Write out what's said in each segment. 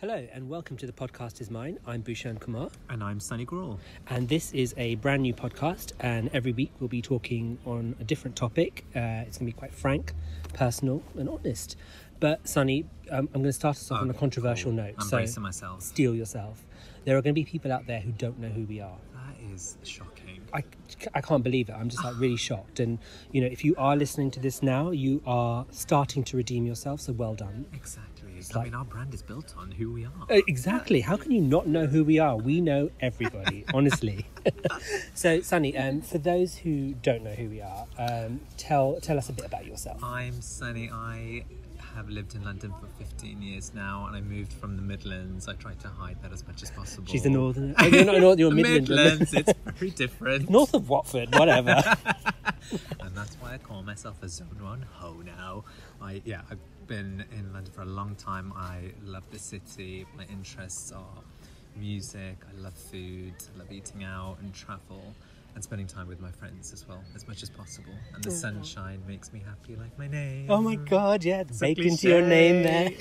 Hello and welcome to The Podcast Is Mine. I'm Bhushan Kumar. And I'm Sunny Grewal. And this is a brand new podcast, and every week we'll be talking on a different topic. It's going to be quite frank, personal and honest. But Sunny, I'm going to start us off on a controversial note. I'm bracing myself. Steel yourself. There are going to be people out there who don't know who we are. That is shocking. I can't believe it. I'm just really shocked. And, you know, if you are listening to this now, you are starting to redeem yourself. So well done. Exactly. I mean, our brand is built on who we are. Exactly. How can you not know who we are? We know everybody, honestly. So, Sunny, for those who don't know who we are, tell us a bit about yourself. I'm Sunny. I have lived in London for 15 years now, and I moved from the Midlands. I tried to hide that as much as possible. She's a northerner. Oh, you're not northern, you're Midlands. It's very different. North of Watford, whatever. And that's why I call myself a Zone 1 ho now. I've been in London for a long time. I love the city. My interests are music. I love food. I love eating out and travel and spending time with my friends as well, as much as possible. And the sunshine makes me happy, like my name. Oh my God, yeah, it's baked into your name there.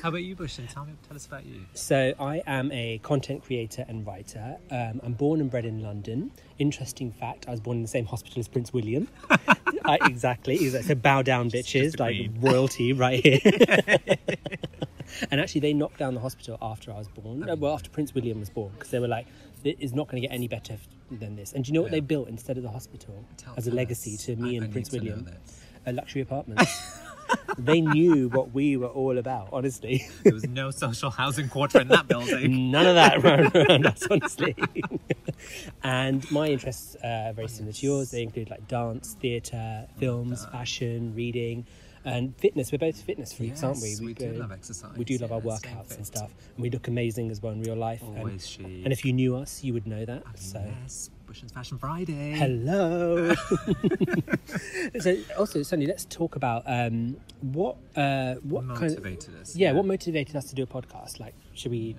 How about you, Bhushan? Tell us about you. So I am a content creator and writer. I'm born and bred in London. Interesting fact, I was born in the same hospital as Prince William. Exactly. So bow down, bitches, like royalty right here. And actually, they knocked down the hospital after I was born. Well, after Prince William was born, because they were like, it is not going to get any better than this. And do you know what they built instead of the hospital as a legacy to me and Prince William? Luxury apartments. They knew what we were all about, honestly. There was no social housing quarter in that building. None of that around us, honestly. And my interests are very similar to yours. They include like dance, theatre, films, fashion, reading, and fitness. We're both fitness freaks, aren't we? We do love exercise. We do love our workouts and stuff. And we look amazing as well in real life. Always she. And if you knew us, you would know that. Yes, Bhushan's Fashion Friday. Hello. So also, Sunny, let's talk about what motivated us. Yeah, what motivated us to do a podcast? Like, should we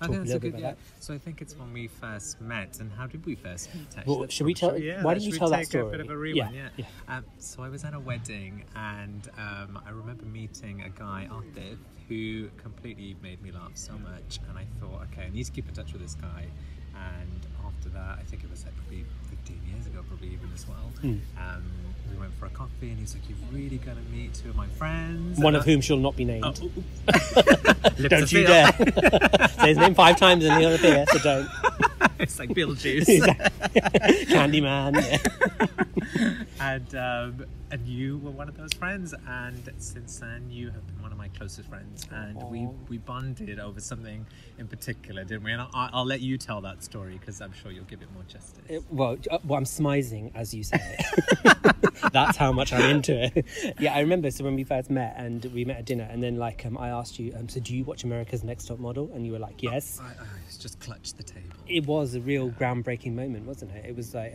talk a little bit about that? So I think it's when we first met. And how did we first meet? Well, should we tell? Why don't you tell that story? A bit of a rewind. Yeah. So I was at a wedding, and I remember meeting a guy, Arthur, who completely made me laugh so much. And I thought, okay, I need to keep in touch with this guy. And after that, I think it was like probably 15 years ago, probably even as well. We went for a coffee, and he's like, "You're really gonna meet two of my friends." One of whom shall not be named. Don't you dare. Say his name 5 times and he'll appear, so don't. It's like Beetlejuice. Candyman. Yeah. And you were one of those friends, and since then you have been one of my closest friends, and we bonded over something in particular, didn't we? And I'll let you tell that story, because I'm sure you'll give it more justice. Well, I'm smizing as you say it. That's how much I'm into it. Yeah, I remember. So when we first met, and we met at dinner, and then like I asked you, so do you watch America's Next Top Model? And you were like, yes. I just clutched the table. It was a real groundbreaking moment, wasn't it? It was like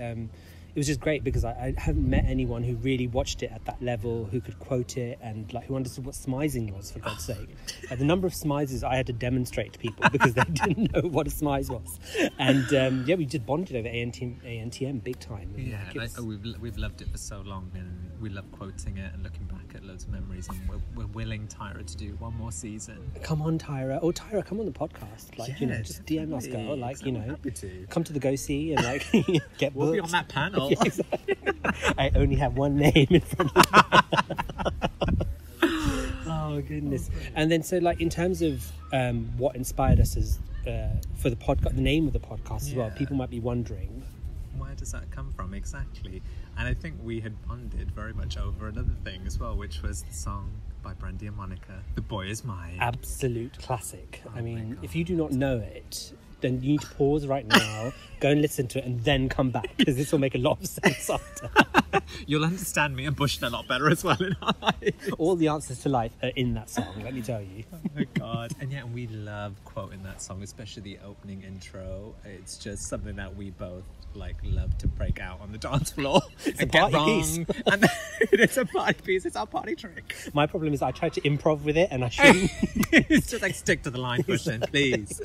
it was just great, because I haven't met anyone who really watched it at that level, who could quote it, and like who understood what smizing was, for God's sake. The number of smizes I had to demonstrate to people because they didn't know what a smize was. And we just bonded over ANTM big time. We've loved it for so long, and we love quoting it and looking back at loads of memories, and we're willing, Tyra, to do one more season. Come on, Tyra. Oh, Tyra, come on the podcast. Like, just DM us, girl. Like, happy to. Come to the Go See and like get We'll booked. be on that panel. Yeah, exactly. I only have one name in front of me. Oh goodness. And then so like in terms of what inspired us as for the podcast, the name of the podcast as well, people might be wondering, where does that come from exactly? And I think we had bonded very much over another thing as well, which was the song by Brandy and Monica, The Boy Is Mine. Absolute classic. I mean, if you do not know it, then you need to pause right now, go and listen to it, and then come back, because this will make a lot of sense after. You'll understand me and Bhushan a lot better as well in our lives. All the answers to life are in that song, let me tell you. Oh my God. And yeah, we love quoting that song, especially the opening intro. It's just something that we both love to break out on the dance floor and get wrong. Piece. And it's a party piece. It's our party trick. My problem is I tried to improv with it, and I shouldn't. It's just like, stick to the line, Bhushan, please.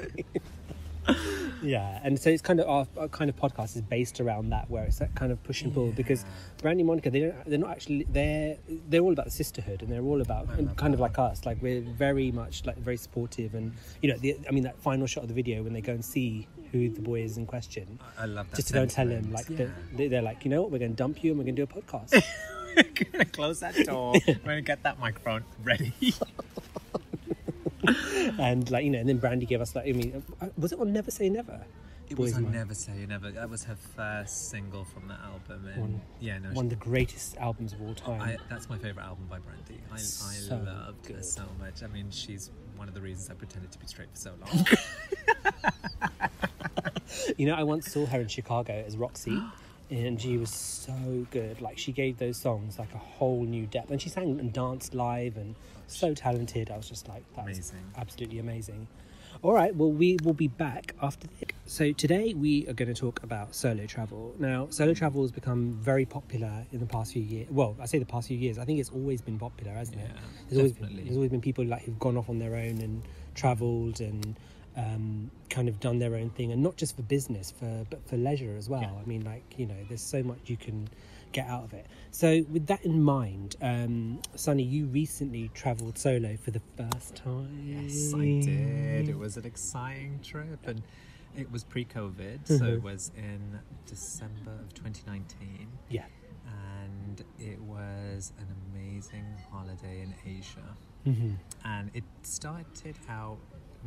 Yeah, and so it's kind of our kind of podcast is based around that, where it's that kind of push and pull, because Brandy and Monica, they're not actually, they're all about the sisterhood, and they're all about kind of like us, like we're very much like very supportive, and you know, that final shot of the video when they go and see who the boy is in question, I love that. Just to go and tell him, like they're like, you know what, we're going to dump you and we're going to do a podcast. We're going to close that door. We're going to get that microphone ready. And like, you know, and then Brandy gave us like, I mean, was it on Never Say Never? It was on Never Say Never. That was her first single from that album, and one of the greatest albums of all time. That's my favourite album by Brandy. I loved her so much. I mean, she's one of the reasons I pretended to be straight for so long. You know, I once saw her in Chicago as Roxy, and she was so good. Like, she gave those songs like a whole new depth, and she sang and danced live, and so talented. I was just like, that's amazing, absolutely amazing. All right, well, we will be back after this. So today we are going to talk about solo travel. Now, solo travel has become very popular in the past few years. Well, I say the past few years. I think it's always been popular, hasn't it? There's always been people like who've gone off on their own and travelled and kind of done their own thing, and not just for business, but for leisure as well. Yeah. I mean, like, you know, there's so much you can get out of it. So with that in mind, Sunny, you recently travelled solo for the first time. Yes, I did. It was an exciting trip, and it was pre-COVID, so it was in December of 2019. Yeah. And it was an amazing holiday in Asia. And it started out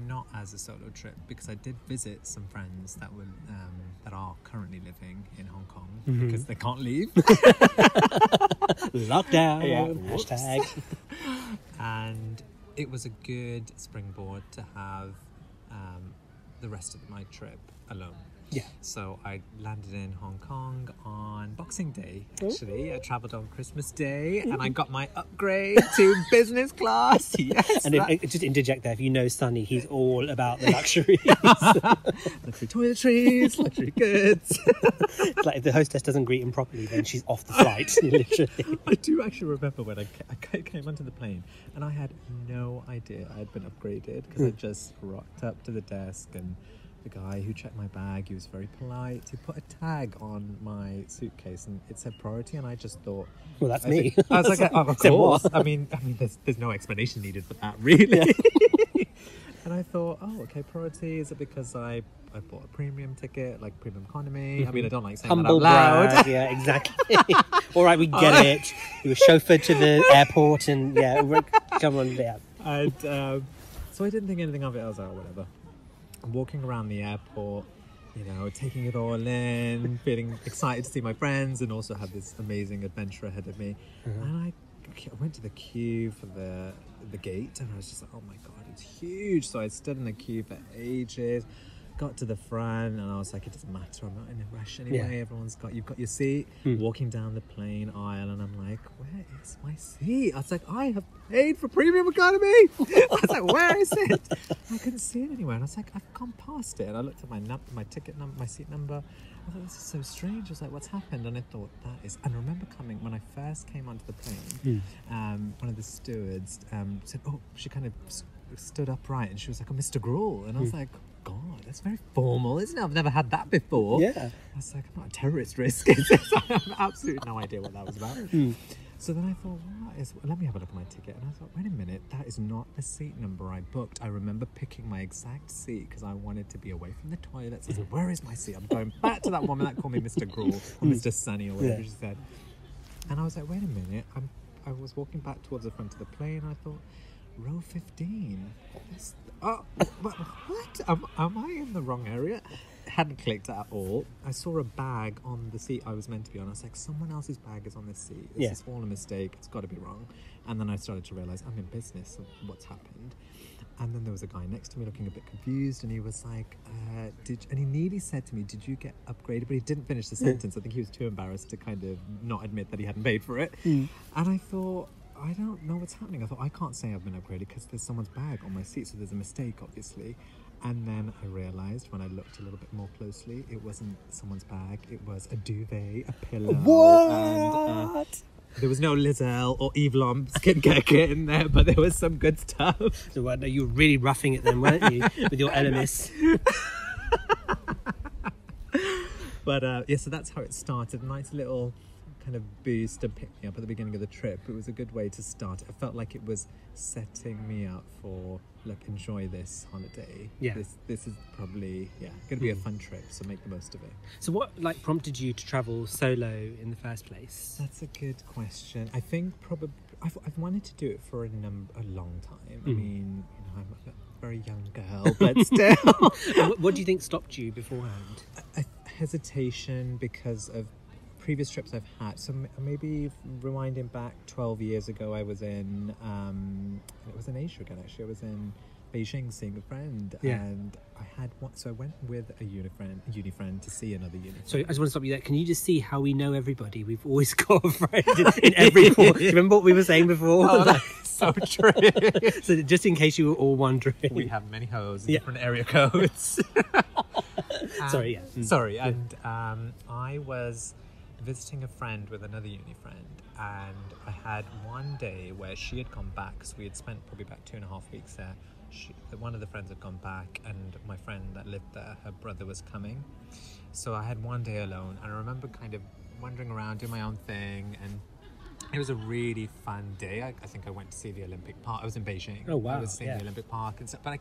not as a solo trip, because I did visit some friends that were that are currently living in Hong Kong because they can't leave. Lockdown. Hashtag. And it was a good springboard to have the rest of my trip alone. Yeah. So I landed in Hong Kong on Boxing Day, actually. I travelled on Christmas Day, and I got my upgrade to business class. Yes. And just interject there, if you know Sunny, he's all about the luxuries. Luxury toiletries, luxury goods. It's like if the hostess doesn't greet him properly, then she's off the flight, literally. I do actually remember when I came onto the plane, and I had no idea I had been upgraded, because I just rocked up to the desk, and the guy who checked my bag, he was very polite. He put a tag on my suitcase and it said priority, and I just thought, well, that's me. I was like, oh, of course. I mean, there's no explanation needed for that, really. Yeah. And I thought, oh, okay, priority, is it because I bought a premium ticket, like premium economy? I mean, I don't like saying humble that out loud. Brag, yeah, exactly. All right, we get it. You were chauffeured to the airport, and come on, yeah. And so I didn't think anything of it. I was like, oh, whatever. I'm walking around the airport, you know, taking it all in, feeling excited to see my friends, and also have this amazing adventure ahead of me. And I went to the queue for the gate, and I was just like, oh my god, it's huge. So I stood in the queue for ages, got to the front, and I was like, it doesn't matter, I'm not in a rush anyway. You've got your seat. Walking down the plane aisle, and I'm like, where is my seat? I was like, I have paid for premium economy. I was like, where is it? I couldn't see it anywhere, and I was like, I've gone past it. And I looked at my ticket number, my seat number. I thought, this is so strange. I was like, what's happened? And I thought, and I remember when I first came onto the plane, one of the stewards said, oh, she kind of stood upright, and she was like, oh, Mr. Grewal. And I was like, God, that's very formal, isn't it? I've never had that before. Yeah. I was like, I'm not a terrorist risk. I have absolutely no idea what that was about. So then I thought, let me have a look at my ticket. And I thought, wait a minute, that is not the seat number I booked. I remember picking my exact seat because I wanted to be away from the toilets. I said, where is my seat? I'm going back to that woman that called me Mr. Grewal or Mr. Sunny or whatever she said. And I was like, wait a minute. I was walking back towards the front of the plane, and I thought, row 15. What? Am I in the wrong area? It hadn't clicked at all. I saw a bag on the seat I was meant to be on. I was like, someone else's bag is on this seat. This is all a mistake. It's got to be wrong. And then I started to realise I'm in business. What's happened? And then there was a guy next to me looking a bit confused, and he was like, and he nearly said to me, did you get upgraded? But he didn't finish the sentence. I think he was too embarrassed to kind of not admit that he hadn't paid for it. And I thought, I don't know what's happening. I thought, I can't say I've been upgraded because there's someone's bag on my seat, so there's a mistake, obviously. And then I realised when I looked a little bit more closely, it wasn't someone's bag, it was a duvet, a pillow. What? And there was no Lizelle or Eve Lom skincare kit in there, but there was some good stuff. So you were really roughing it then, weren't you, with your LMS? But yeah, so that's how it started. A nice little kind of boost and pick me up at the beginning of the trip. It was a good way to start. I felt like it was setting me up for, look, enjoy this holiday. Yeah. This is probably going to be a fun trip, so make the most of it. So what like prompted you to travel solo in the first place? That's a good question. I think probably I've wanted to do it for a long time. I mean, I'm a very young girl, but still. What do you think stopped you beforehand? Hesitation because of previous trips I've had. So maybe rewinding back 12 years ago, I was in it was in Asia again, actually. I was in Beijing seeing a friend, and I had one, so I went with a uni friend to see another uni friend. So I just want to stop you there. Can you just see how we know everybody? We've always got a friend in every course. Do you remember what we were saying before? Oh, that's so true. So just in case you were all wondering, we have many hoes, different area codes. Sorry, Sorry, and I was visiting a friend with another uni friend, and I had one day where she had gone back, so we had spent probably about 2.5 weeks there. One of the friends had gone back, and my friend that lived there, her brother was coming, so I had one day alone. And I remember kind of wandering around, doing my own thing, and it was a really fun day. I think I went to see the Olympic Park. I was in Beijing. Oh wow! I was seeing the Olympic Park and stuff, but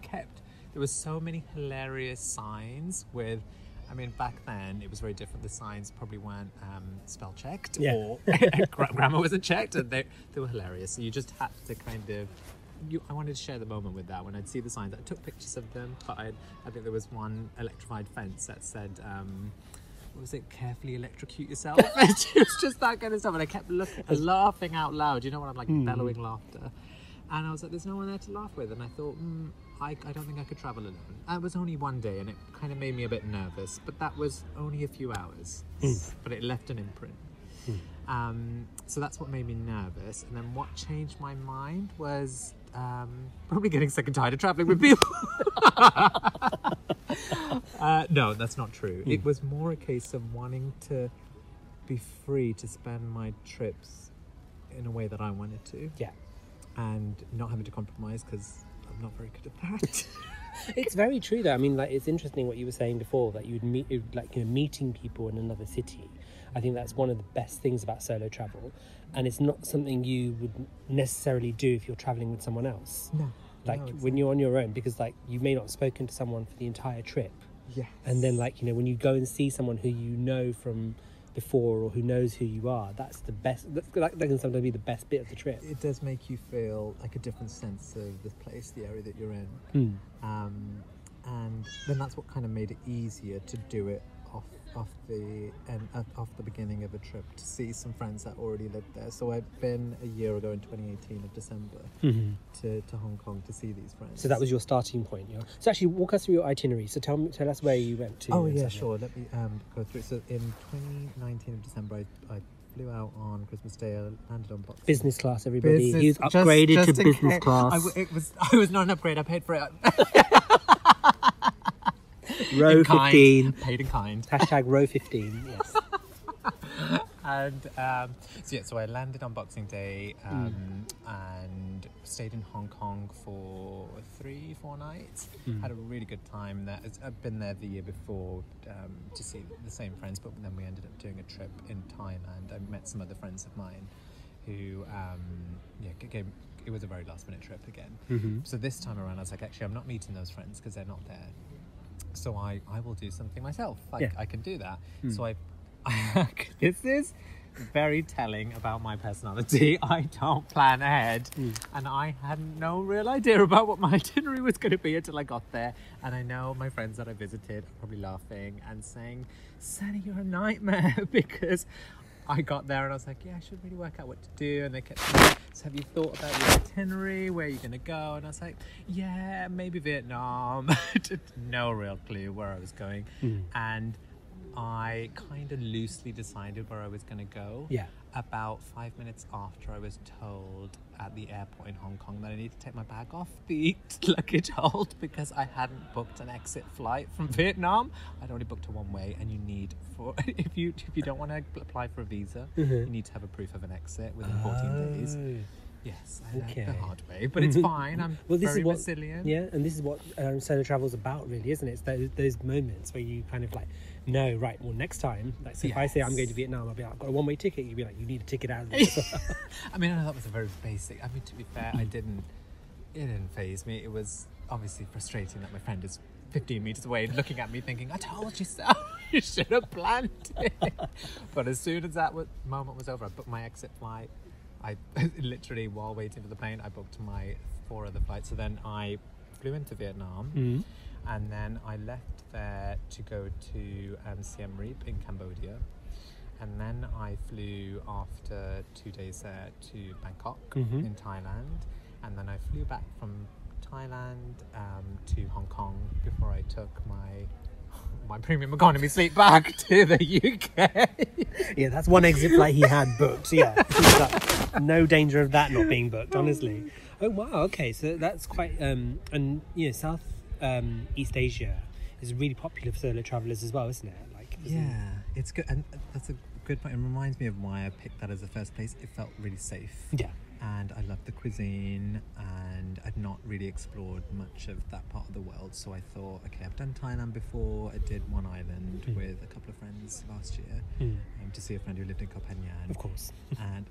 there was so many hilarious signs with. I mean, back then it was very different. The signs probably weren't spell checked, or grammar wasn't checked, and they were hilarious. So you just had to kind of. I wanted to share the moment with that. When I'd see the signs, I took pictures of them. But I think there was one electrified fence that said, "What was it? Carefully electrocute yourself." It was just that kind of stuff, and I kept laughing out loud. You know when I'm like bellowing laughter, and I was like, "There's no one there to laugh with," and I thought. I don't think I could travel alone. It was only one day, and it kind of made me a bit nervous, but that was only a few hours, but it left an imprint. So that's what made me nervous. And then what changed my mind was probably getting sick and tired of traveling with people. No, that's not true. It was more a case of wanting to be free to spend my trips in a way that I wanted to. Yeah. And not having to compromise, because I'm not very good at that. It's very true though. I mean, like, it's interesting what you were saying before, that you'd meet, like, you know, meeting people in another city. I think that's one of the best things about solo travel, and it's not something you would necessarily do if you're traveling with someone else. No. Like, when you're on your own, because like you may not have spoken to someone for the entire trip. Yes. And then, like, you know, when you go and see someone who you know from before, or who knows who you are, that's the best. That can sometimes be the best bit of the trip. It does make you feel like a different sense of the place, the area that you're in. And then that's what kind of made it easier to do it off the beginning of a trip, to see some friends that already lived there. So I'd been a year ago in 2018 of December to Hong Kong to see these friends. So that was your starting point. So actually, walk us through your itinerary. So tell us where you went to. Oh yeah, sure. Let me go through. So in 2019 of December, I flew out on Christmas Day. I landed on Boxing. Business class, everybody. He's Just upgraded to business class. I was not an upgrade. I paid for it. Row 15. Paid in kind. Hashtag row 15. Yes. And so I landed on Boxing Day and stayed in Hong Kong for 3-4 nights. Had a really good time there. I've been there the year before to see the same friends, but then we ended up doing a trip in Thailand. I met some other friends of mine who it was a very last minute trip again. So this time around I was like, actually I'm not meeting those friends because they're not there. So I will do something myself. I can do that. So I this is very telling about my personality. I don't plan ahead, and I had no real idea about what my itinerary was going to be until I got there. And I know my friends that I visited are probably laughing and saying, "Sunny, you're a nightmare," because I got there and I was like, I should really work out what to do. And they kept saying, so have you thought about your itinerary? Where are you going to go? And I was like, yeah, maybe Vietnam. No real clue where I was going. And I kind of loosely decided where I was going to go. Yeah. About 5 minutes after I was told at the airport in Hong Kong that I need to take my bag off the luggage hold because I hadn't booked an exit flight from Vietnam. I'd only booked a one-way, and you need if you don't want to apply for a visa, you need to have a proof of an exit within 14 days. Yes, I learned Okay. the hard way, but it's fine. I'm Well, this very is what, resilient. yeah, and this is what solo travel's about, really, isn't it? It's those moments where you kind of like, no, right, well, next time, like, so if I say I'm going to Vietnam, I'll be like, I've got a one-way ticket. You'd be like, you need a ticket out of this. I mean, I know that was a very basic. I mean, to be fair, it didn't faze me. It was obviously frustrating that my friend is 15 meters away looking at me thinking, I told you so. You should have planned it. But as soon as that moment was over, I booked my exit flight. I literally, while waiting for the plane, I booked my 4 other flights. So then I flew into Vietnam, and then I left there to go to Siem Reap in Cambodia. And then I flew after 2 days there to Bangkok in Thailand. And then I flew back from Thailand to Hong Kong before I took my premium economy seat back to the UK. Yeah, that's one exit flight he had booked. Yeah, like, no danger of that not being booked, honestly. Oh wow, okay, so that's quite and you know, South East Asia is really popular for solo travelers as well, isn't it? Like, It's good, and that's a good point. It reminds me of why I picked that as the first place. It felt really safe. Yeah. And I loved the cuisine, and I'd not really explored much of that part of the world. So I thought, okay, I've done Thailand before. I did one island with a couple of friends last year to see a friend who lived in Koh Phangan. Of course. And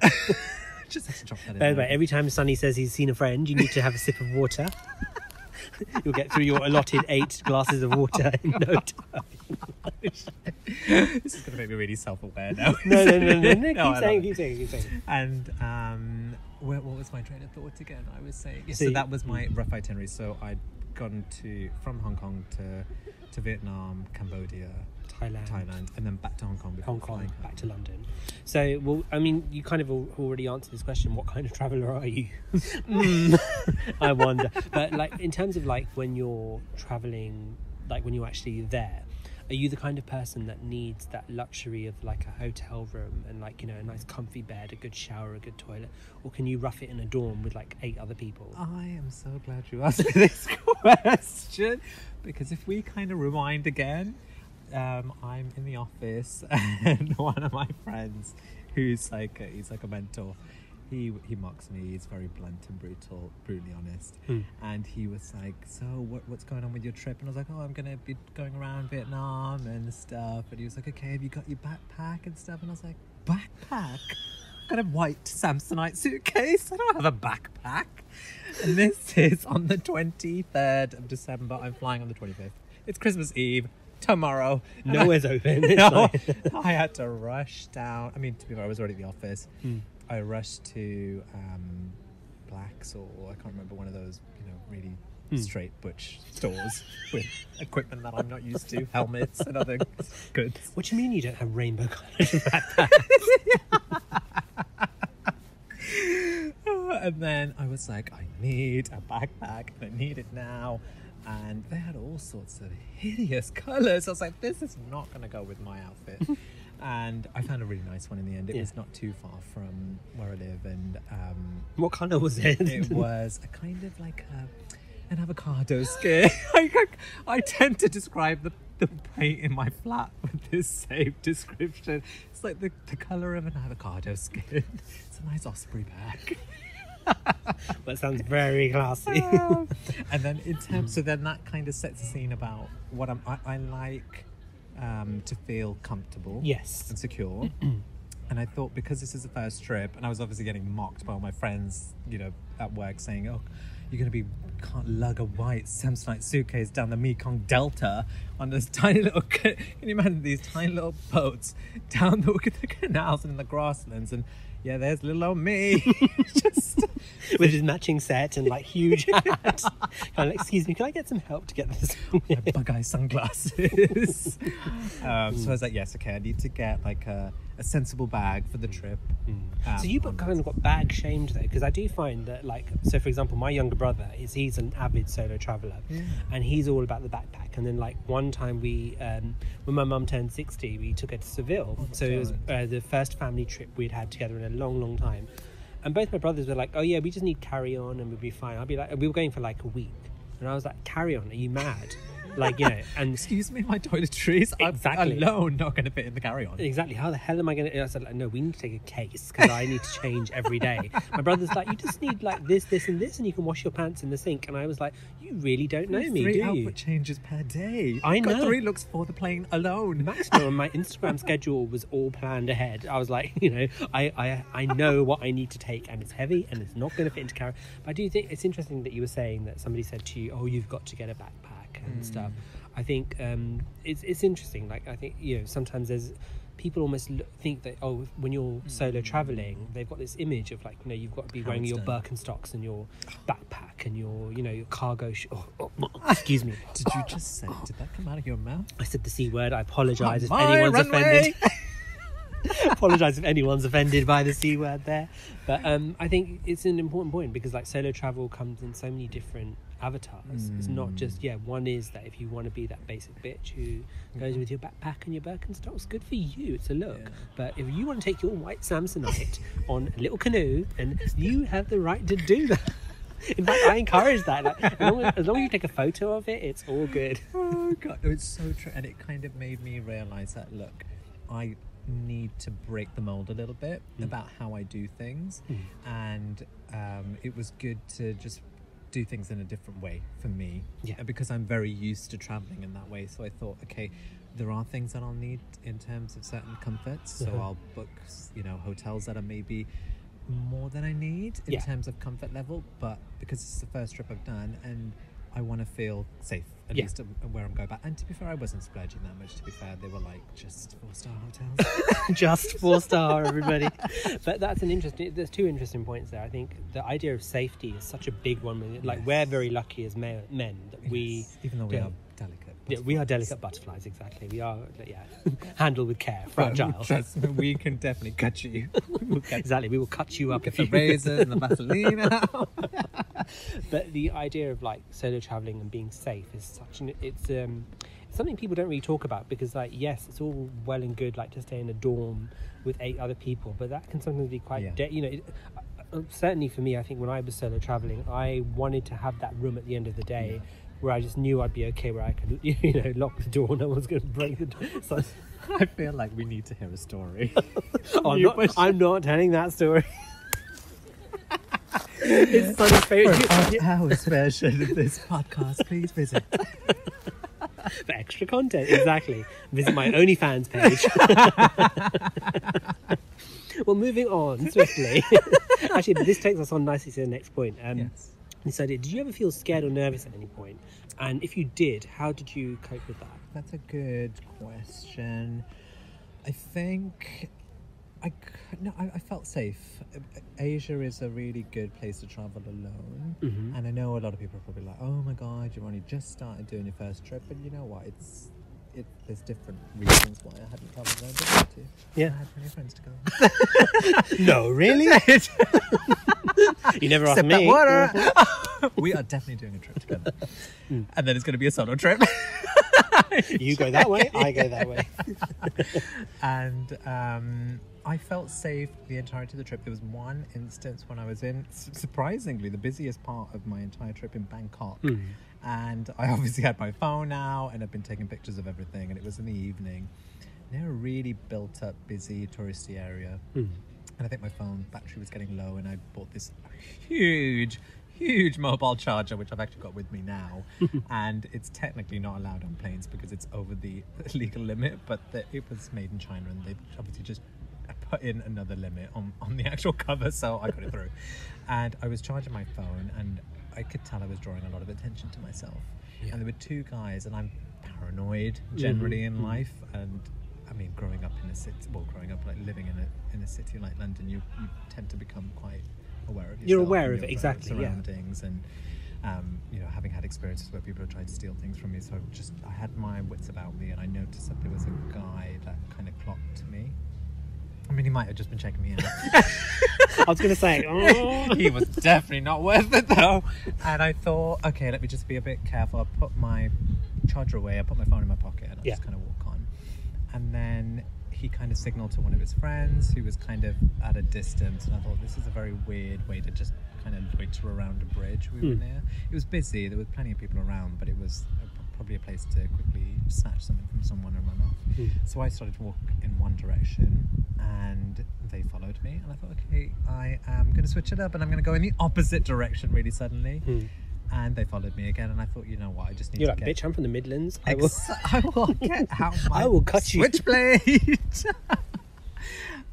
just have to drop that in. By the way, there. every time Sonny says he's seen a friend, you need to have a sip of water. You'll get through your allotted 8 glasses of water in no time. This is going to make me really self-aware now. No. Keep saying. And what was my train of thought again? I was saying, So so that was my rough itinerary. So I'd gone from Hong Kong to Vietnam, Cambodia, Thailand, and then back to Hong Kong before Hong Kong, flying back home. to London. So, well, I mean, you kind of already answered this question. What kind of traveller are you? I wonder. But, like, in terms of, like, when you're travelling, like, when you're actually there, are you the kind of person that needs that luxury of, like, a hotel room and, like, you know, a nice comfy bed, a good shower, a good toilet? Or can you rough it in a dorm with, like, 8 other people? I am so glad you asked me this question, because if we kind of rewind again, I'm in the office and one of my friends who's like he's like a mentor, he mocks me. He's very blunt and brutally honest, and he was like, so what's going on with your trip? And I was like, oh, I'm gonna be going around Vietnam and stuff. And he was like, okay, have you got your backpack and stuff? And I was like, backpack? I've got a white Samsonite suitcase, I don't have a backpack. And this is on the 23rd of December. I'm flying on the 25th. It's Christmas Eve. Tomorrow. Nowhere's open. It's No, like- I had to rush down. I mean, to be fair, I was already at the office. I rushed to Blacks, or I can't remember, one of those, you know, really straight butch stores with equipment that I'm not used to, helmets and other goods. What do you mean you don't have rainbow colours backpacks? And then I was like, I need a backpack, and I need it now. And they had all sorts of hideous colours. I was like, this is not going to go with my outfit. And I found a really nice one in the end. It was not too far from where I live. And What colour was it? it was a kind of like an avocado skin. I tend to describe the paint in my flat with this same description. It's like the colour of an avocado skin. It's a nice Osprey bag. That sounds very classy. And then in terms, so then that kind of sets the scene about what I like to feel comfortable, Yes. and secure. And I thought, because this is the first trip, and I was obviously getting mocked by all my friends, you know, at work, saying, "Oh, can't lug a white Samsonite suitcase down the Mekong Delta on this tiny little." Can you imagine these tiny little boats down the canals and in the grasslands? And yeah, there's little old me, just With his matching set and like huge hat. Kind of, excuse me, can I get some help to get this? my bug-eye sunglasses. So I was like, yes, okay, I need to get like a sensible bag for the trip. So you kind of got bag shamed though, because I do find that, like, so for example, my younger brother he's an avid solo traveller, and he's all about the backpack. And then like one time we, when my mum turned 60, we took her to Seville. So it was the first family trip we'd had together in a long, long time. And both my brothers were like, oh yeah, we just need carry on and we'll be fine. I'll be like, we were going for like a week. And I was like, carry on, are you mad? Like, you know, and excuse me, my toiletries Exactly. alone not going to fit in the carry-on. exactly, how the hell am I going to... I said, like, no, we need to take a case because I need to change every day. My brother's like, you just need like this, and this, and you can wash your pants in the sink. And I was like, you really don't know me, do Three you? outfit changes per day. I Got know. 3 looks for the plane alone. Maximum. My Instagram schedule was all planned ahead. I was like, you know, I know what I need to take, and it's heavy and it's not going to fit into carry. But I do think it's interesting that you were saying that somebody said to you, oh, you've got to get a backpack and stuff. I think it's interesting. Like, I think, you know, sometimes there's people almost think that, oh, when you're solo traveling, they've got this image of like, you know, you've got to be wearing your Birkenstocks and your backpack and your, you know, your cargo excuse me. Did you just say, did that come out of your mouth? I said the C word. I apologise if My anyone's runway. offended. Apologise if anyone's offended by the C word there. But I think it's an important point because like solo travel comes in so many different avatars. It's not just, one is that if you want to be that basic bitch who goes with your backpack and your Birkenstocks, good for you, it's a look. But if you want to take your white Samsonite on a little canoe, and you have the right to do that. In fact, I encourage that. Like, as long as you take a photo of it, it's all good. Oh god, no, it's so true. And it kind of made me realise that, look, I need to break the mold a little bit about how I do things, and it was good to just do things in a different way for me, because I'm very used to traveling in that way. So I thought, okay, there are things that I'll need in terms of certain comforts, so I'll book, you know, hotels that are maybe more than I need in terms of comfort level, but because it's the first trip I've done and I want to feel safe at least where I'm going back. And to be fair, I wasn't splurging that much. To be fair, they were like just 4-star hotels. Just 4-star, everybody. But that's there's 2 interesting points there. I think the idea of safety is such a big one. Like, we're very lucky as men that we, even though we are delicate. Yeah, we are delicate butterflies, exactly. We are, handled with care, fragile. Trust me, we can definitely cut you. Exactly, we will cut you up. Get the razors and the Vaseline out. But the idea of like solo traveling and being safe is such it's something people don't really talk about, because like, yes, it's all well and good like to stay in a dorm with 8 other people, but that can sometimes be quite certainly for me, I think when I was solo traveling, I wanted to have that room at the end of the day where I just knew I'd be okay, where I could lock the door, no one's going to break the door. So I feel like we need to hear a story. I'm not telling that story. It's Sonny's favourite. Hours version of this podcast, please visit. For extra content, exactly. Visit my OnlyFans page. Well, moving on swiftly. Actually, this takes us on nicely to the next point. Yes. This idea, did you ever feel scared or nervous at any point? And if you did, how did you cope with that? That's a good question. I think I felt safe. Asia is a really good place to travel alone, and I know a lot of people are probably like, "Oh my God, you've only just started doing your first trip," but you know what? There's different reasons why I hadn't travelled alone. But I had to. Yeah, I had plenty of friends to go. No, really? You never asked me. Water. We are definitely doing a trip together, and then it's going to be a solo trip. You go that way, I go that way. And I felt safe the entirety of the trip. There was one instance when I was in, surprisingly, the busiest part of my entire trip in Bangkok. And I obviously had my phone out and I've been taking pictures of everything, and it was in the evening. They're a really built up, busy, touristy area. And I think my phone battery was getting low, and I bought this huge mobile charger, which I've actually got with me now. And it's technically not allowed on planes because it's over the legal limit, but it was made in China, and they obviously just put in another limit on the actual cover, so I got it through. And I was charging my phone, and I could tell I was drawing a lot of attention to myself. And there were 2 guys, and I'm paranoid generally in life, and I mean, growing up in a city, like living in a city like London, you tend to become quite aware of yourself. You're aware of it, exactly, surroundings, and having had experiences where people have tried to steal things from me, so I had my wits about me, and I noticed that there was a guy that kind of clocked me. I mean, he might have just been checking me out. I was going to say, he was definitely not worth it though. And I thought, okay, let me just be a bit careful. I put my charger away, I put my phone in my pocket, and I just kind of walk on. And then he kind of signaled to one of his friends who was kind of at a distance, and I thought, this is a very weird way to just kind of loiter around a bridge we were near. It was busy, there was plenty of people around, but it was probably a place to quickly snatch something from someone and run off. So I started to walk in one direction, and they followed me, and I thought, okay, I am going to switch it up, and I'm going to go in the opposite direction really suddenly. And they followed me again, and I thought, you know what, I just need You're to like, bitch, I'm from the Midlands. I will get out my I will cut you. switchblade.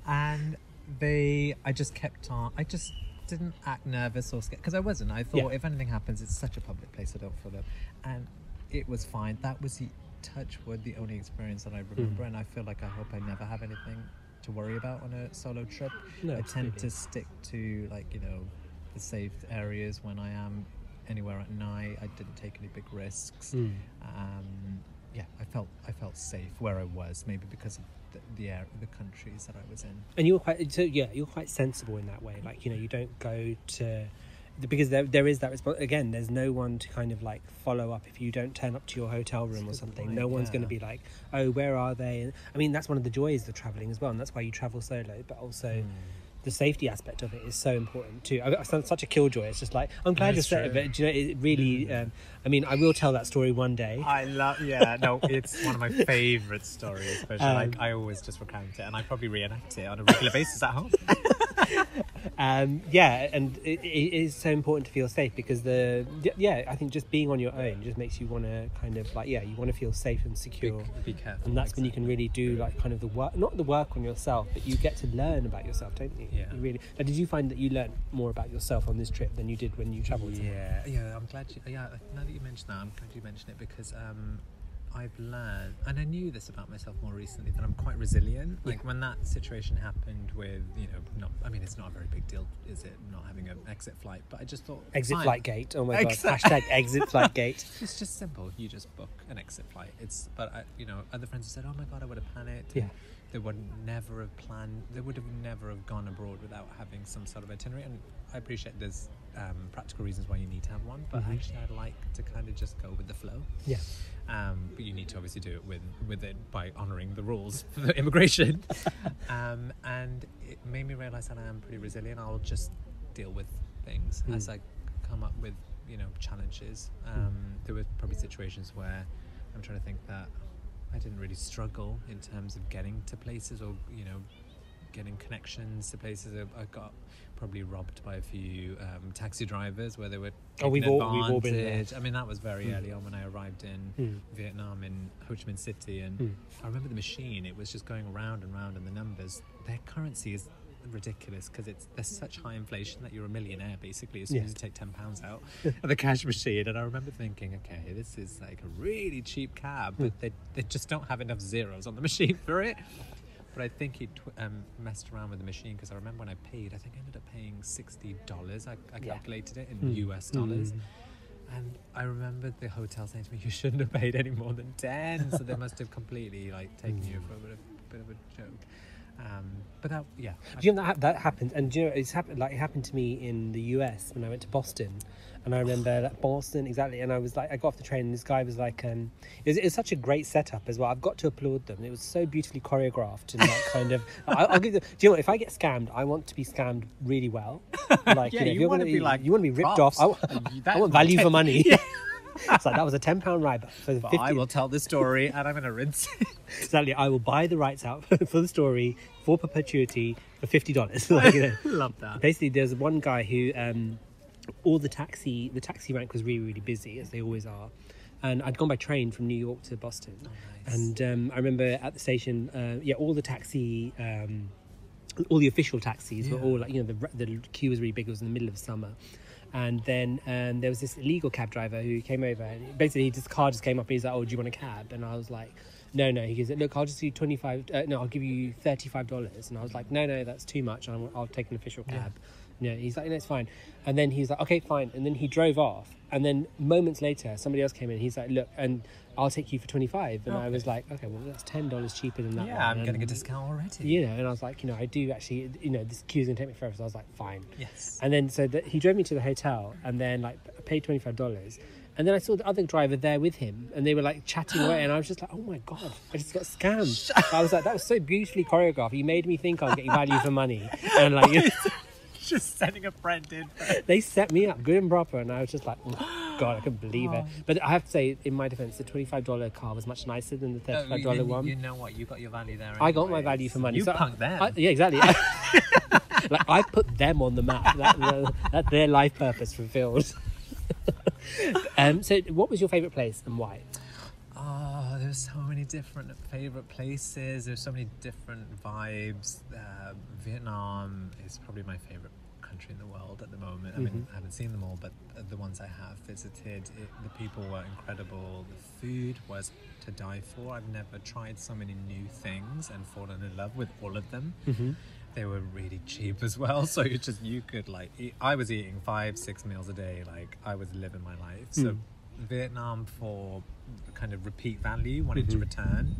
And I just kept on. I just didn't act nervous or scared, because I wasn't. I thought, if anything happens, it's such a public place, I don't feel it. And it was fine. That was touch wood, the only experience that I remember, and I feel like I hope I never have anything to worry about on a solo trip. No, I tend to stick to, like, you know, the safe areas when I am anywhere at night. I didn't take any big risks. I felt safe where I was, maybe because of the countries that I was in. And you're quite sensible in that way. Like, you know, you don't go to, because there is that response again. There's no one to kind of like follow up if you don't turn up to your hotel room or something. Point, no one's going to be like, oh, where are they? And I mean, that's one of the joys of traveling as well, and that's why you travel solo. But also, the safety aspect of it is so important too. I sound such a killjoy. It's just like, I'm glad you're set, but do you know, it really. I mean, I will tell that story one day. I love. Yeah, no, it's one of my favourite stories. Especially, like, I always just recount it, and I probably reenact it on a regular basis at home. And it is so important to feel safe, because I think just being on your own just makes you want to kind of like, you want to feel safe and secure. Be careful. And that's when you can really do like kind of the work, not the work on yourself, but you get to learn about yourself, don't you? Yeah. You really. Now, did you find that you learned more about yourself on this trip than you did when you travelled? Yeah. I'm glad. Now that you mentioned that, I'm glad you mentioned it, because I've learned, and I knew this about myself more recently, that I'm quite resilient. Like, when that situation happened with, you know, it's not a very big deal, is it, not having an exit flight? But I just thought, exit flight gate. Oh my god! Hashtag exit flight gate. It's just simple. You just book an exit flight. Other friends have said, oh my god, I would have panicked. Yeah. They would never have planned. They would have never have gone abroad without having some sort of itinerary. And I appreciate there's practical reasons why you need to have one, but actually I'd like to kind of just go with the flow. Yeah. But you need to obviously do it with it by honouring the rules for the immigration. And it made me realise that I am pretty resilient. I'll just deal with things as I come up with, you know, challenges. There were probably situations where I'm trying to think that I didn't really struggle in terms of getting to places, or, you know, getting connections to places. I got probably robbed by a few taxi drivers where they were taking all been there. I mean, that was very early on when I arrived in Vietnam, in Ho Chi Minh City, and I remember the machine. It was just going round and round, and the numbers. Their currency is ridiculous, because there's such high inflation that you're a millionaire basically as soon as you take £10 out of the cash machine. And I remember thinking, okay, this is like a really cheap cab, but they just don't have enough zeros on the machine for it. But I think he messed around with the machine, because I remember when I paid, I think I ended up paying $60. I calculated it in US dollars. And I remember the hotel saying to me, you shouldn't have paid any more than 10. So they must have completely like taken you for a bit of a joke. But that, do you know that happened? And do you know, it happened to me in the US when I went to Boston. And I remember that Boston, exactly. And I was like, I got off the train, and this guy was like, it was such a great setup as well. I've got to applaud them. It was so beautifully choreographed, and like kind of. I'll give them. Do you know what? If I get scammed, I want to be scammed really well. Like, you know, if you want to be like, you want to be ripped off. I want value for money. It's like, that was a £10 ride for 50. I will tell the story, and I'm going to rinse it. Exactly. I will buy the rights out for the story for perpetuity for $50. Like, you know. Love that. Basically, there's one guy who all the taxi rank was really, really busy, as they always are. And I'd gone by train from New York to Boston. Oh, nice. And I remember at the station, all the taxi, all the official taxis were all like, you know, the queue was really big. It was in the middle of summer. And then there was this illegal cab driver who came over, and basically his car just came up, and he's like, oh, do you want a cab? And I was like, no. He goes, look, I'll just do I'll give you $35. And I was like, no, that's too much. I'll take an official cab. Yeah. He's like, no, it's fine. And then he's like, okay, fine. And then he drove off. And then moments later, somebody else came in. He's like, look, and I'll take you for 25. And I was like, okay, well, that's $10 cheaper than that. Yeah, I'm getting a discount already. You know, and I was like, you know, I do actually, you know, this queue's going to take me forever. So I was like, fine. Yes. And then he drove me to the hotel, and then like I paid $25. And then I saw the other driver there with him, and they were like chatting away, and I was just like, oh my God, I just got scammed. I was like, that was so beautifully choreographed. He made me think I was getting value for money. And like, just sending a friend in. They set me up good and proper, and I was just like, God, I couldn't believe it. But I have to say, in my defense, the $25 car was much nicer than the $35 one. You know what? You got your value there. I got my value for money. You punked them. Yeah, exactly. Like, I put them on the map. That their life purpose fulfilled. So what was your favourite place and why? Oh, there's so many different favourite places. There's so many different vibes. Vietnam is probably my favourite country in the world at the moment. I mean, I haven't seen them all, but the ones I have visited, the people were incredible. The food was to die for. I've never tried so many new things and fallen in love with all of them. They were really cheap as well, so you could like eat. I was eating 5-6 meals a day. Like, I was living my life. So Vietnam for kind of repeat value, wanting to return,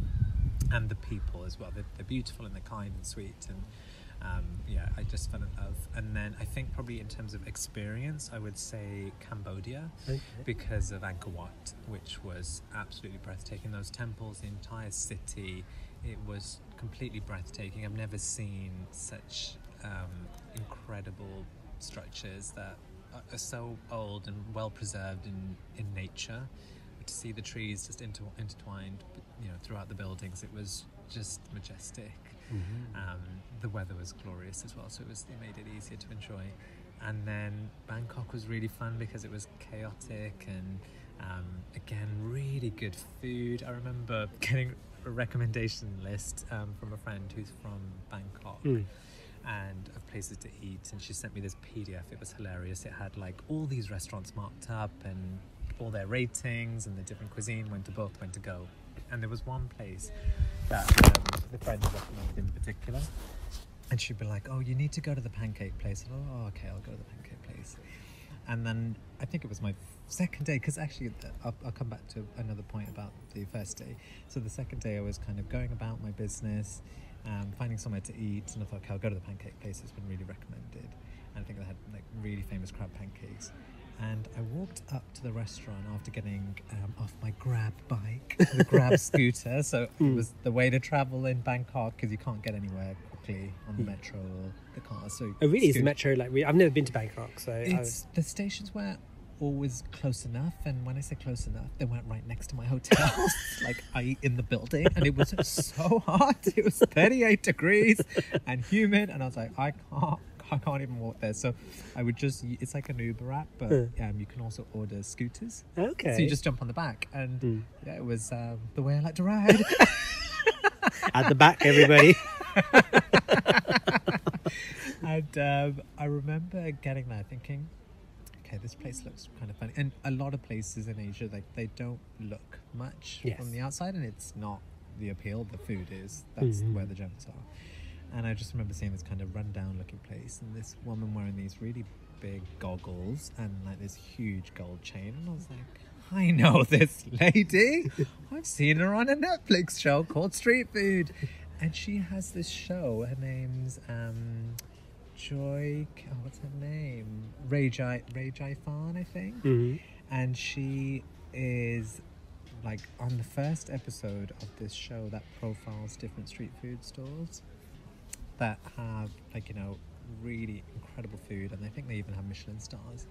and the people as well. They're beautiful and they're kind and sweet, and I just fell in love. And then I think probably in terms of experience, I would say Cambodia, because of Angkor Wat, which was absolutely breathtaking. Those temples, the entire city, it was completely breathtaking. I've never seen such incredible structures that are so old and well preserved in nature. To see the trees just intertwined, throughout the buildings, it was just majestic. The weather was glorious as well, so it made it easier to enjoy. And then Bangkok was really fun because it was chaotic and again, really good food. I remember getting a recommendation list from a friend who's from Bangkok and of places to eat, and she sent me this PDF. It was hilarious. It had like all these restaurants marked up and all their ratings and the different cuisine, when to go. And there was one place that the friend recommended in particular, and she'd be like, oh, you need to go to the pancake place. And, oh, okay, I'll go to the pancake place. And then I think it was my second day, because actually I'll come back to another point about the first day. So the second day I was kind of going about my business, finding somewhere to eat, and I thought, okay, I'll go to the pancake place. It's been really recommended, and I think they had like really famous crab pancakes. And I walked up to the restaurant after getting off my Grab bike, the Grab scooter. So it was the way to travel in Bangkok, because you can't get anywhere quickly on the metro or the car. So really, is the metro like? I've never been to Bangkok, so the stations were always close enough. And when I say close enough, they weren't right next to my hotel, like in the building, and it was so hot. It was 38 degrees and humid, and I was like, I can't even walk there. So I would it's like an Uber app, but you can also order scooters. Okay. So you just jump on the back, and it was the way I like to ride. At the back, everybody. And I remember getting there thinking, okay, this place looks kind of funny. And a lot of places in Asia, like, they don't look much from the outside, and it's not the appeal. The food is. That's where the gems are. And I just remember seeing this kind of rundown looking place, and this woman wearing these really big goggles and like this huge gold chain. And I was like, I know this lady. I've seen her on a Netflix show called Street Food. And she has this show. Her name's Joy. Oh, what's her name? Ray Jai Fan, I think. And she is like on the first episode of this show that profiles different street food stalls that have, like, really incredible food, and I think they even have Michelin stars.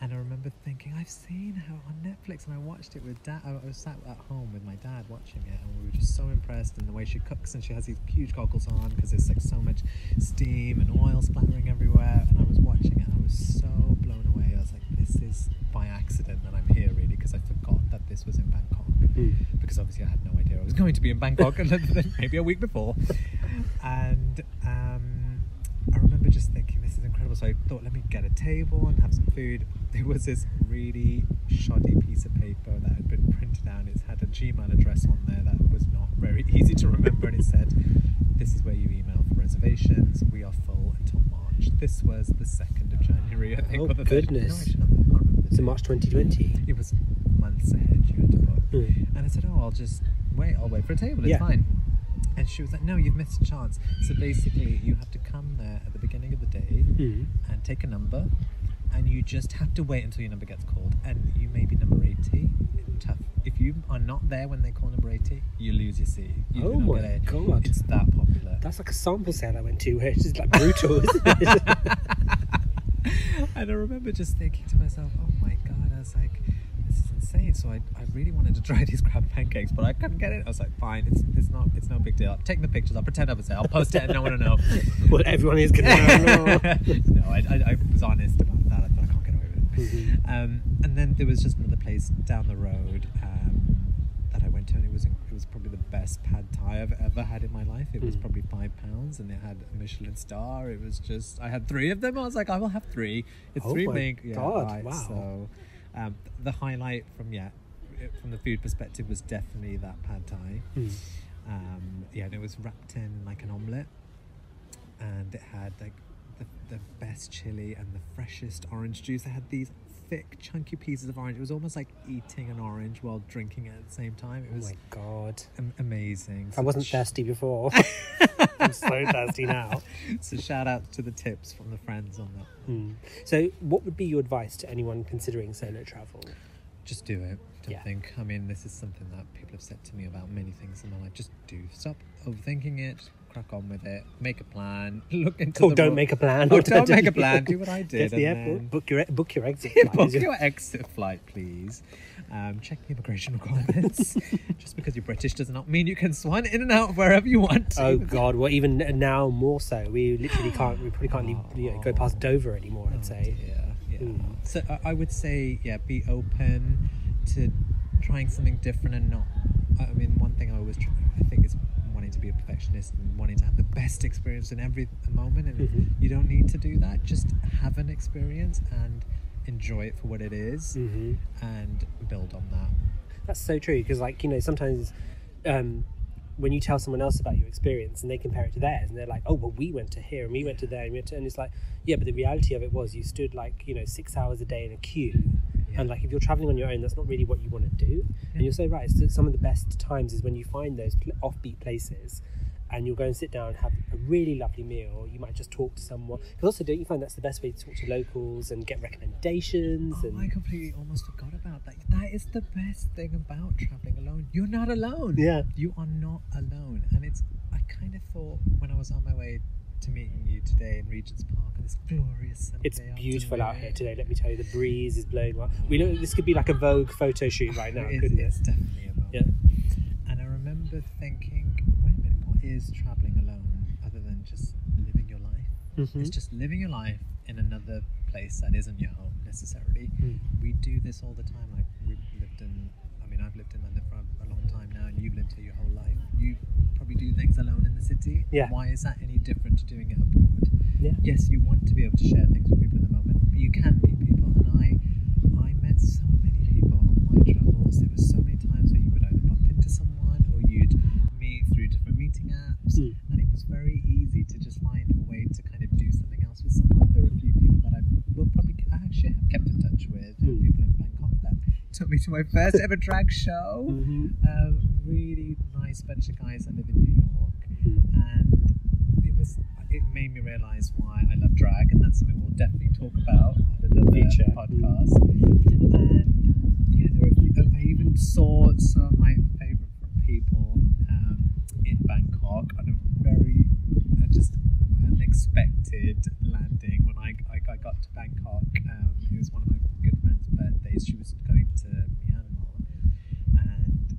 And I remember thinking, I've seen her on Netflix, and I watched it with Dad. I was sat at home with my dad watching it, and we were just so impressed in the way she cooks, and she has these huge goggles on because there's like so much steam and oil splattering everywhere. And I was watching it, and I was so blown away. I was like, this is by accident that I'm here, really, because I forgot that this was in Bangkok. Because obviously I had no idea I was going to be in Bangkok maybe a week before. And I remember just thinking, this is incredible. So I thought, let me get a table and have some food. There was this really shoddy piece of paper that had been printed out. It had a Gmail address on there that was not very easy to remember, and it said, this is where you email for reservations. We are full until March. This was the 2nd of January, I think. Oh, goodness. So March 2020. It was months ahead you had to book. And I said, I'll wait for a table, it's fine. And she was like, no, you've missed a chance. So basically you have to come there at the beginning of the day and take a number, and you just have to wait until your number gets called, and you may be number 80. Tough. If you are not there when they call number 80, you lose your seat. You oh my God. It's that popular. That's like a sample sale I went to where it's just like brutal, isn't it? And I remember just thinking to myself, oh my God, I was like, so I really wanted to try these crab pancakes, but I couldn't get it. I was like, fine, it's no big deal. I'm taking the pictures. I'll pretend I was there. I'll post it and no one will know. Well, everyone is going to know. No, I was honest about that. I thought I can't get away with it. Mm-hmm. And then there was just another place down the road that I went to, and it was probably the best pad thai I've ever had in my life. It was probably £5, and it had a Michelin star. It was just, I had 3 of them. I was like, I will have 3. It's 3 big. God, wow. So the highlight from the food perspective was definitely that pad thai. And it was wrapped in like an omelette, and it had like the best chili and the freshest orange juice. They had these thick chunky pieces of orange. It was almost like eating an orange while drinking it at the same time. It was, oh my God, amazing. I wasn't thirsty before. I'm so thirsty now. So shout out to the tips from the friends on that. So what would be your advice to anyone considering solo travel? Just do it. Don't think. I mean, this is something that people have said to me about many things in my life. Just stop overthinking it. Just crack on with it. Make a plan. Look into Or don't make a plan. Or don't make a plan. Do what I did. Get to the airport. Book your exit flight. Book your exit flight, please. Check the immigration requirements. Just because you're British does not mean you can swan in and out of wherever you want to. Oh God! Well, even now more so. We literally can't. We probably can't leave, go past Dover anymore. I'd say. Yeah. So I would say, be open to trying something different and not. I mean, one thing I always try, I think, is wanting to be a perfectionist and wanting to have the best experience in every moment. And you don't need to do that. Just have an experience and enjoy it for what it is, and build on that. That's so true, because sometimes when you tell someone else about your experience and they compare it to theirs and they're like, oh well, we went to here and we went to there and it's like, yeah, but the reality of it was you stood 6 hours a day in a queue, and if you're traveling on your own, that's not really what you want to do. And you're so right, some of the best times is when you find those offbeat places and you'll go and sit down and have a really lovely meal. You might just talk to someone, because also, don't you find that's the best way to talk to locals and get recommendations? I completely almost forgot about that. That is the best thing about traveling alone. You're not alone. Yeah, you are not alone. And I kind of thought when I was on my way to meeting you today in Regent's Park on this glorious Sunday it's beautiful afternoon. Out here today, let me tell you. The breeze is blowing well. This could be like a Vogue photo shoot right now, couldn't it? It's definitely a moment. Yeah. And I remember thinking, wait a minute, what is traveling alone other than just living your life? It's just living your life in another place that isn't your home necessarily. We do this all the time. I've lived in London for a long time now, and you've lived here your whole life. You probably do things alone in the city. Yeah. Why is that any different to doing it abroad? Yeah. Yes, you want to be able to share things with people in the moment, but you can meet people. And I met so many people on my travels. There were so many times where you would either bump into someone or you'd meet through different meeting apps, and it was very easy to just find a way to kind of do something else with someone. There are a few people that I actually have kept in touch with. People in Bangkok that took me to my first ever drag show. Really nice bunch of guys that live in New York, and it made me realise why I love drag, and that's something we'll definitely talk about on another future podcast. And I even saw some of my favourite people in Bangkok on a very just unexpected landing. When I got to Bangkok, it was one of my good friend's birthdays. She was going to Myanmar, and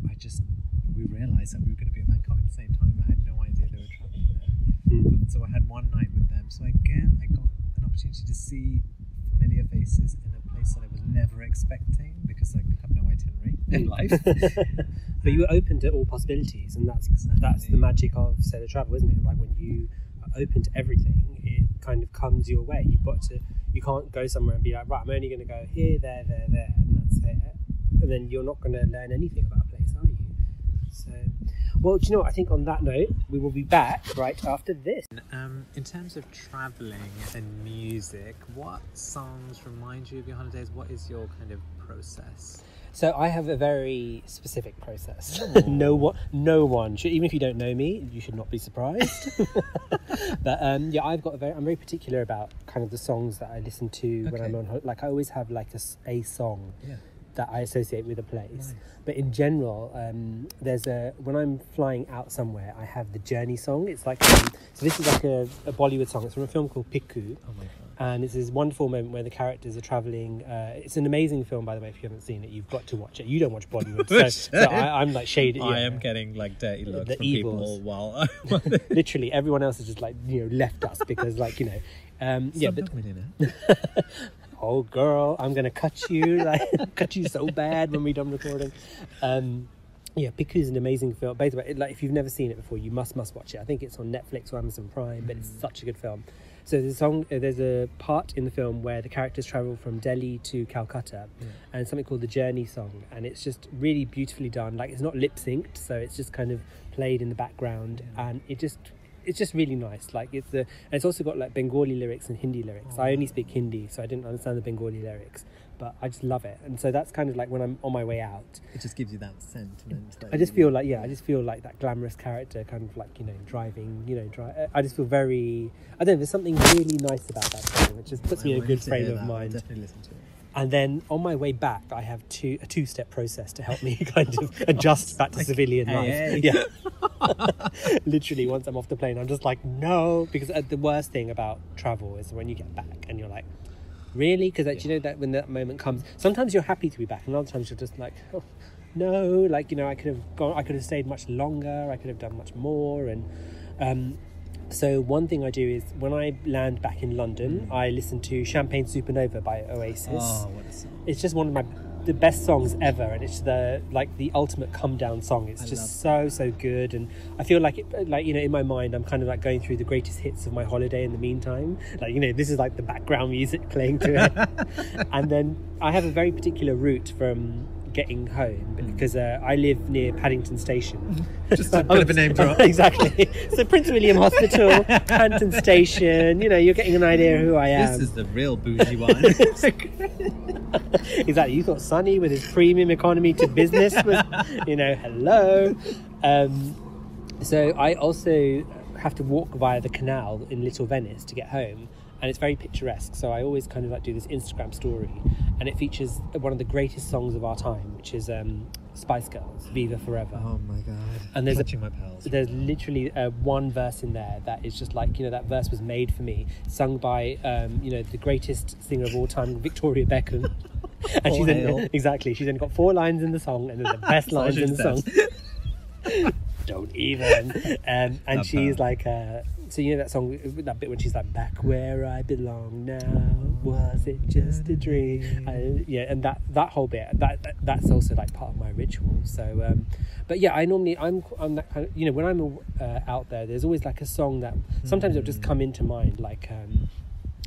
we realised that we were going to be in Bangkok at the same time. I had no idea they were travelling there. So I had one night with them. So again, I got an opportunity to see familiar faces in a place that I was never expecting, because I have no itinerary in life. But you were open to all possibilities, and that's the magic of solo travel, isn't it? Like when you are open to everything, it kind of comes your way. You can't go somewhere and be like, right, I'm only going to go here, there, and that's it. And then you're not going to learn anything about a place, are you? So, well, do you know what? I think on that note, we will be back right after this. In terms of travelling and music, what songs remind you of your holidays? What is your kind of process? So I have a very specific process. No one should, even if you don't know me, you should not be surprised. But I'm very particular about kind of the songs that I listen to when I'm on holiday. Like I always have like a song that I associate with a place. Nice. But in general, when I'm flying out somewhere, I have the Journey song. It's like so this is like a Bollywood song. It's from a film called Piku. Oh my god. And it's this wonderful moment where the characters are travelling. It's an amazing film, by the way. If you haven't seen it, you've got to watch it. You don't watch Bollywood, so I'm like shaded. I am getting like dirty looks from people while literally everyone else has just like left us because like oh girl, I'm gonna cut you cut you so bad when we're done recording. Piku is an amazing film. Basically, like if you've never seen it before, you must watch it. I think it's on Netflix or Amazon Prime, but it's such a good film. So there's a part in the film where the characters travel from Delhi to Calcutta, and it's something called the Journey song, and it's just really beautifully done. Like it's not lip synced, so it's just kind of played in the background, and it's just really nice. Like and it's also got like Bengali lyrics and Hindi lyrics. I only speak Hindi, so I didn't understand the Bengali lyrics, but I just love it. And so that's kind of like when I'm on my way out, it just gives you that sentiment. I just feel like I just feel like that glamorous character kind of like driving. I just feel very, I don't know, there's something really nice about that song. It just puts me in a good frame of mind. I'll definitely listen to it. And then on my way back, I have a two-step process to help me kind of adjust back to civilian life. Yeah. Literally, once I'm off the plane, I'm just like, no, because the worst thing about travel is when you get back and you're like, really? Because that when that moment comes, sometimes you're happy to be back, and other times you're just like, oh, no, like I could have stayed much longer, I could have done much more, and so one thing I do is when I land back in London, I listen to Champagne Supernova by Oasis. Oh, what a song! It's just one of the best songs ever, and it's the ultimate come down song. It's just so good, and I feel like in my mind I'm kind of like going through the greatest hits of my holiday in the meantime. This is like the background music playing to it, and then I have a very particular route from getting home because I live near Paddington Station. Just a bit of a name drop. Exactly. So Prince William Hospital, Paddington Station. You're getting an idea of who I am. This is the real bougie one. Exactly. You thought Sonny with his premium economy to business was, hello. So I also have to walk via the canal in Little Venice to get home. And it's very picturesque, so I always kind of like do this Instagram story, and it features one of the greatest songs of our time, which is Spice Girls, Viva Forever. Oh my god! And there's Clutching my pearls. There's literally one verse in there that is just like that verse was made for me, sung by the greatest singer of all time, Victoria Beckham. And she's only got 4 lines in the song, and they're the best lines in the song. Don't even. And love she's her. Like. So that song, that bit when she's like, back where I belong now, was it just a dream? And that whole bit, that's also like part of my ritual. So, but yeah, I'm that kind of, when I'm out there, there's always like a song that sometimes it'll just come into mind. Like, I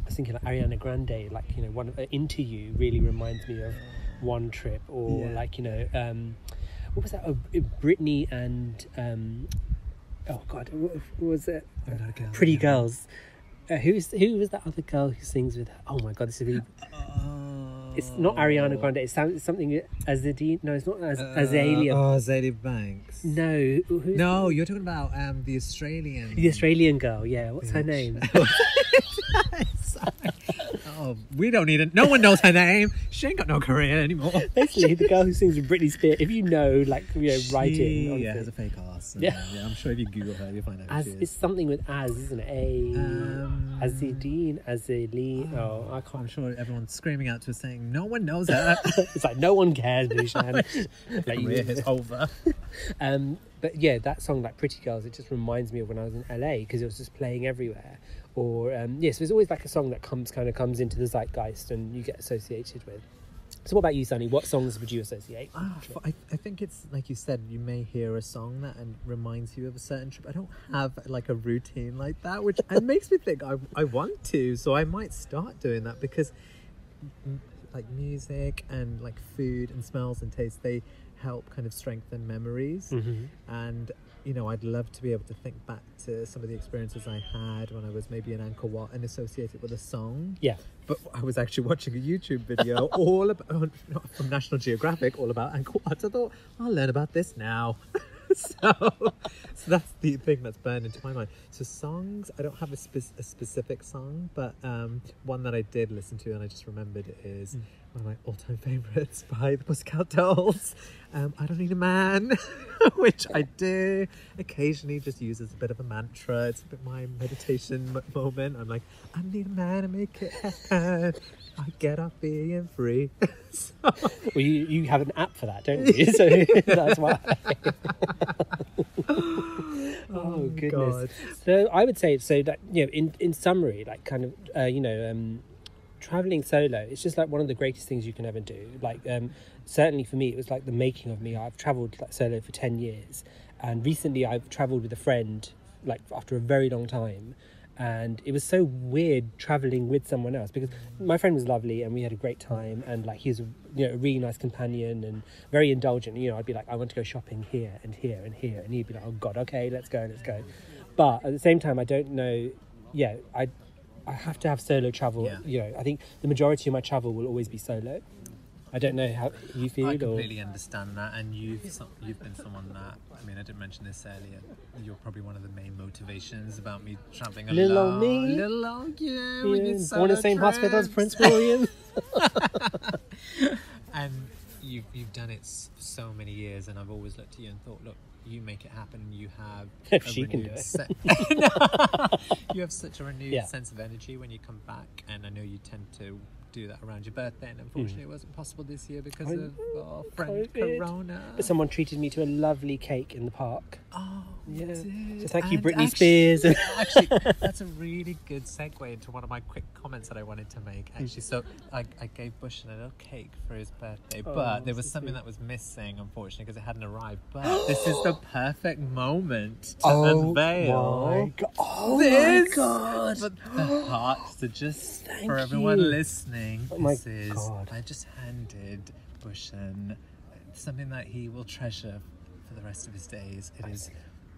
was thinking like Ariana Grande, like, one of Into You really reminds me of One Trip, or like, what was that? Britney and, oh god, what was it? Pretty Girls. Who was that other girl who sings with her? Oh my god, this is really. It's not Ariana Grande. It's something Azadine. No, it's not Azalea. Azalea Banks. No, no, you're talking about the Australian. The Australian girl. Yeah, what's her name? Oh, we don't need it. No one knows her name. She ain't got no career anymore. Basically, the girl who sings with Britney Spears. If you know, like, write in. Yeah, has a fake ass. Yeah, I'm sure if you Google her, you'll find out. It's something with Az, isn't it? Azaleen. Oh, I can't. I'm sure everyone's screaming out to us saying, "No one knows her." It's like no one cares, Bhushan. Career is over. But yeah, that song, like Pretty Girls, it just reminds me of when I was in LA because it was just playing everywhere. Or so there's always like a song that comes into the zeitgeist and you get associated with. So what about you, Sunny? What songs would you associate? I think it's like you said, you may hear a song that reminds you of a certain trip. I don't have like a routine like that, which it makes me think I want to, so I might start doing that because like music and like food and smells and taste, they help kind of strengthen memories. And I'd love to be able to think back to some of the experiences I had when I was maybe in Angkor Wat and associate it with a song. Yeah. But I was actually watching a YouTube video all about from National Geographic, all about Angkor Wat. I thought, I'll learn about this now. so that's the thing that's burned into my mind. So songs, I don't have a specific song, but one that I did listen to and I just remembered is one of my all-time favourites by the Pussycat Dolls. I don't need a man, which I do occasionally just use as a bit of a mantra. It's a bit my meditation moment. I'm like, I need a man to make it happen. I get up being free. So. Well, you have an app for that, don't you? So that's why. Oh goodness. God. So I would say that, you know, in summary, like kind of traveling solo, it's just like one of the greatest things you can ever do. Like certainly for me, it was like the making of me. I've traveled like solo for 10 years, and recently I've traveled with a friend like after a very long time, and it was so weird traveling with someone else, because my friend was lovely and we had a great time, and like he's a really nice companion and very indulgent. You know, I'd be like, I want to go shopping here and here and here, and he'd be like, oh god, okay, let's go. But at the same time, I don't know, I have to have solo travel. You know, I think the majority of my travel will always be solo. I don't know how you feel. I completely understand that, and you've been someone that, I mean, I didn't mention this earlier, you're probably one of the main motivations about me travelling alone. Little old me. Little old you. Yeah, born in the same hospital as Prince William. And you've done it so many years, and I've always looked at you and thought, look, you make it happen. You have if she can do it. You have such a renewed sense of energy when you come back, and I know you tend to do that around your birthday, and unfortunately it wasn't possible this year because of our friend COVID. Corona. But someone treated me to a lovely cake in the park. Oh, yeah. Did. So thank you, Britney Spears. Actually, that's a really good segue into one of my quick comments that I wanted to make. Actually, so I gave Bhushan a little cake for his birthday, but there was something that was missing, unfortunately, because it hadn't arrived. But this is the perfect moment to unveil. My God! But the hearts to just Thank for everyone you. listening. God. I just handed Bhushan something that he will treasure for the rest of his days. It is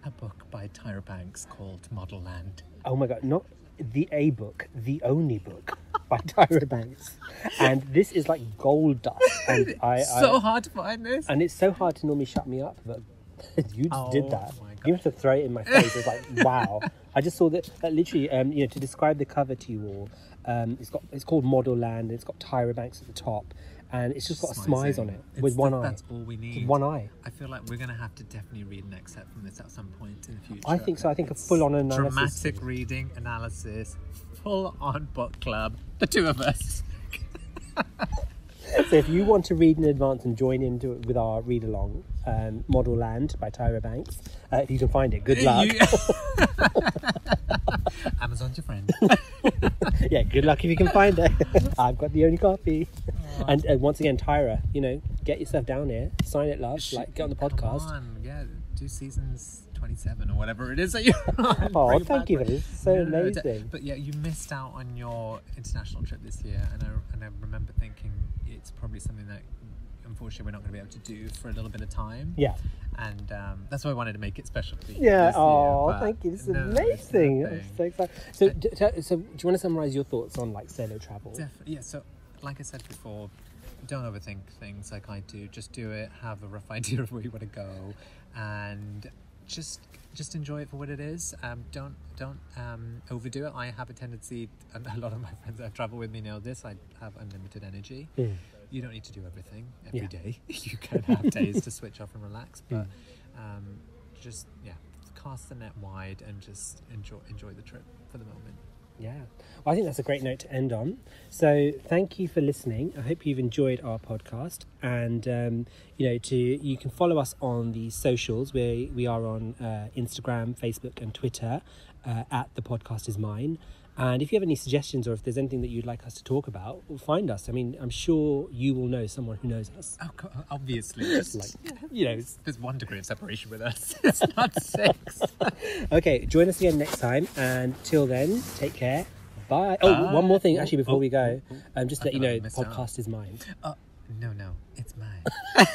a book by Tyra Banks called Model Land. Oh my God, not a book, the only book by Tyra Banks. And this is like gold dust. And so hard to find this. And it's so hard to normally shut me up, but you just did that. My God. You have to throw it in my face. It's like, wow. I just saw that literally, to describe the cover to you all, it's called Model Land, and it's got Tyra Banks at the top, and it's just got a smize on it with one eye. That's all we need. One eye. I feel like we're going to have to definitely read an excerpt from this at some point in the future. I think so. I think a full-on analysis. Dramatic reading, analysis, full-on book club, the two of us. So if you want to read in advance and join into it with our read-along, Model Land by Tyra Banks, if you can find it, good luck. Amazon's your friend. Yeah, good luck if you can find it. I've got the only copy. And once again, Tyra, get yourself down here, sign it, love, get on the podcast. Come on, do seasons 27 or whatever it is that you're on. Oh, thank you for this. It's so amazing. But yeah, you missed out on your international trip this year, and I remember thinking it's probably something that unfortunately we're not going to be able to do for a little bit of time. Yeah. And that's why I wanted to make it special for you. Yeah. This year, thank you. This is amazing. I'm so excited. So do you want to summarise your thoughts on like solo travel? Yeah. So like I said before, don't overthink things like I do. Just do it. Have a rough idea of where you want to go, and just enjoy it for what it is. Don't overdo it. I have a tendency, and a lot of my friends that travel with me know this, I have unlimited energy. You don't need to do everything every day. You can have days to switch off and relax, but just cast the net wide and just enjoy the trip for the moment. Yeah, well, I think that's a great note to end on. So thank you for listening. I hope you've enjoyed our podcast, and you can follow us on the socials. We are on Instagram, Facebook and Twitter at The Podcast Is Mine. And if you have any suggestions, or if there's anything that you'd like us to talk about, find us. I mean, I'm sure you will know someone who knows us. Oh, obviously. Just there's 1 degree of separation with us. It's not 6. Okay, join us again next time. And till then, take care. Bye. Oh, one more thing, actually, before we go. Just to let you know, the podcast is mine. No, it's mine.